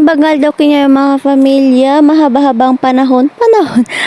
bangal daw kanya mga pamilya, mahaba-habang panahon.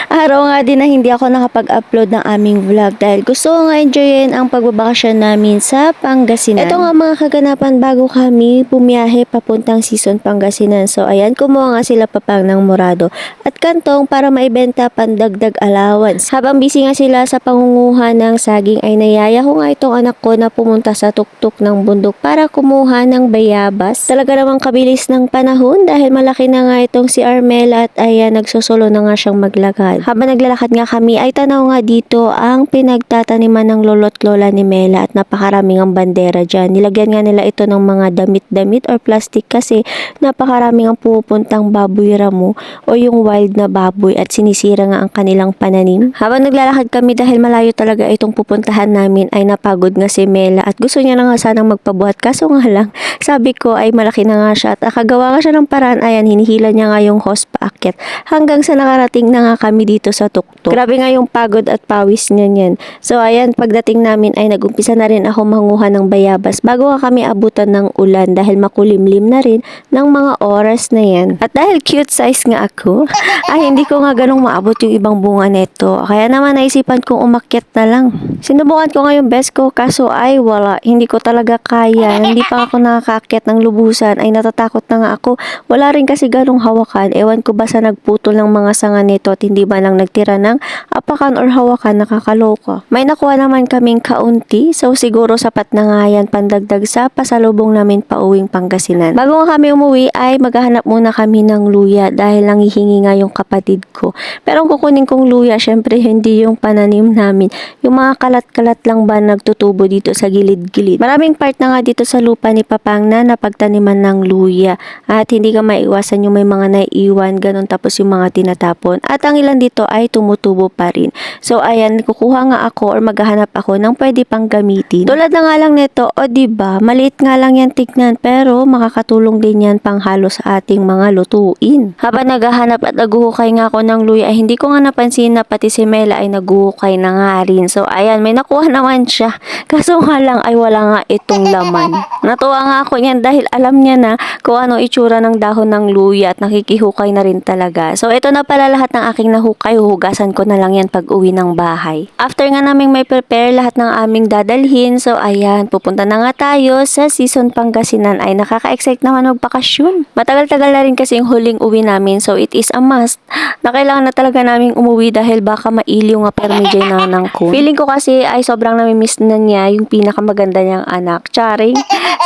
Araw nga din na hindi ako nakapag-upload ng aming vlog dahil gusto ko nga enjoyin ang pagbabakasyon namin sa Pangasinan. Ito nga mga kaganapan bago kami bumiyahe papuntang Sison, Pangasinan. So ayan, kumuha nga sila papang ng murado at kantong para maibenta pandagdag allowance. Habang busy nga sila sa pangunguha ng saging ay nayaya ko nga itong anak ko na pumunta sa tuktok ng bundok para kumuha ng bayabas. Talaga namang kabilis ng panahon dahil malaki na nga itong si Armela at ayan, nagsusulo na nga siyang maglakad. Habang naglalakad nga kami ay tanaw nga dito ang pinagtataniman ng lolo't lola ni Mela at napakaraming ang bandera dyan. Nilagyan nga nila ito ng mga damit-damit or plastic kasi napakaraming ang pupuntang baboy ramo o yung wild na baboy at sinisira nga ang kanilang pananim. Habang naglalakad kami dahil malayo talaga itong pupuntahan namin ay napagod nga si Mela at gusto niya na nga sanang magpabuhat kaso nga lang sabi ko ay malaki na nga siya at akagawa nga siya ng paraan. Ayan, hinihila niya nga yung hose paakyat hanggang sa nakarating na nga kami dito sa tuktok. Grabe nga yung pagod at pawis niya niyan. So ayan, pagdating namin ay nagumpisa na rin ako manguha ng bayabas bago nga kami abutan ng ulan dahil makulimlim na rin ng mga oras na yan. At dahil cute size nga ako, ay hindi ko nga ganong maabot yung ibang bunga nito. Kaya naman naisipan kong umakyat na lang. Sinubukan ko nga yung best ko kaso ay wala. Hindi ko talaga kaya. Hindi pa ako nakakaakyat ng lubusan ay natatakot na nga ako. Wala rin kasi ganong hawakan. Ewan ko ba sa nagputol ng mga sanga nito at hindi ba lang nagtira ng apakan or hawakan, nakakaloka. May nakuha naman kaming kaunti so siguro sapat na nga yan pandagdag sa pasalubong namin pauwing Pangasinan. Bago nga kami umuwi ay maghahanap muna kami ng luya dahil nangihingi nga yung kapatid ko. Pero ang kukunin kong luya syempre hindi yung pananim namin. Yung mga kalat-kalat lang ba nagtutubo dito sa gilid-gilid. Maraming part na nga dito sa lupa ni Papang na napagtaniman ng luya at hindi ka maiwasan yung may mga naiiwan ganun tapos yung mga tinatapon at ang ilan dito ay tumutubo pa rin. So ayan, kukuha nga ako or maghahanap ako ng pwede pang gamitin. Tulad na nga lang nito, o diba, maliit nga lang yan tignan pero makakatulong din yan pang halo sa ating mga lutuin. Habang naghahanap at naguhukay nga ako ng luya ay hindi ko nga napansin na pati si Mela ay naguhukay na nga rin. So ayan, may nakuha naman siya. Kaso nga lang ay wala nga itong laman. Natuwa nga ako niyan dahil alam niya na kung ano itsura ng dahon ng luya at nakikihukay na rin talaga. So ito na pala lahat ng aking nahukay. Huhugasan ko na lang yan pag uwi ng bahay. After nga naming may prepare lahat ng aming dadalhin. So ayan, pupunta na nga tayo sa Sison, Pangasinan. Ay nakaka-excite naman magbakasyon. Matagal-tagal na rin kasi yung huling uwi namin. So it is a must na kailangan na talaga naming umuwi dahil baka mailiw nga permijay na nang ko. Feeling ko kasi ay sobrang namimiss na niya yung pinakamaganda niyang anak. Charing.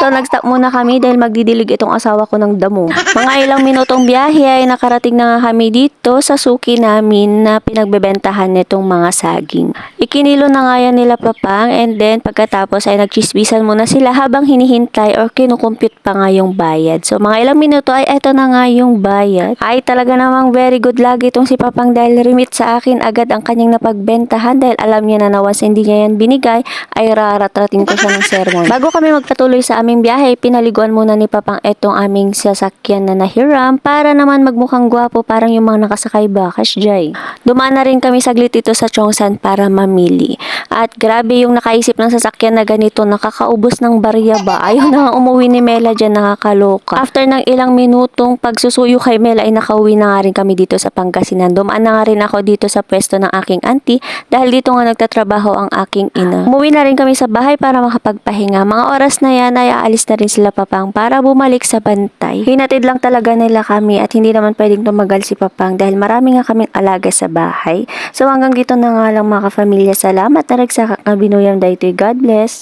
So nag-stop muna kami dahil magdidilig itong asawa ko ng damo. Mga ilang minutong biyahe ay nakarating na nga kami dito sa suki namin na pinagbebentahan nitong mga saging. Ikinilo na nga yan nila Papang and then pagkatapos ay nagchismisan muna sila habang hinihintay or kinukumpute pa nga yung bayad. So mga ilang minuto ay eto na nga yung bayad. Ay talaga namang very good lagi itong si Papang dahil remit sa akin agad ang kanyang napagbentahan dahil alam niya na nawas hindi niya yan binigay ay raratrating ko siya ng sermon. Bago kami magpatuloy sa aming biyahe, pinaliguan muna ni Papang etong aming sasakyan na nahiram para naman magmukhang gwapo parang yung mga nakasakay bakas jay. Dumaan na rin kami saglit ito sa Chongsan para mamili. At grabe yung nakaisip ng sasakyan na ganito, nakakaubos ng barya ba? Ayaw na nga umuwi ni Mela dyan, nakakaloka. After ng ilang minutong pagsusuyo kay Mela ay nakauwi na nga rin kami dito sa Pangasinan. Dumaan na nga rin ako dito sa pwesto ng aking auntie dahil dito nga nagtatrabaho ang aking ina. Umuwi na rin kami sa bahay para makapagpahinga. Mga oras na yan ay aalis na rin sila Papang para bumalik sa bantay. Hinatid lang talaga nila kami at hindi naman pwedeng tumagal si Papang dahil marami nga kaming alaga sa bahay. So hanggang dito na nga lang mga kapamilya. Salamat na nagsaka ka binuyang daytoy. God bless.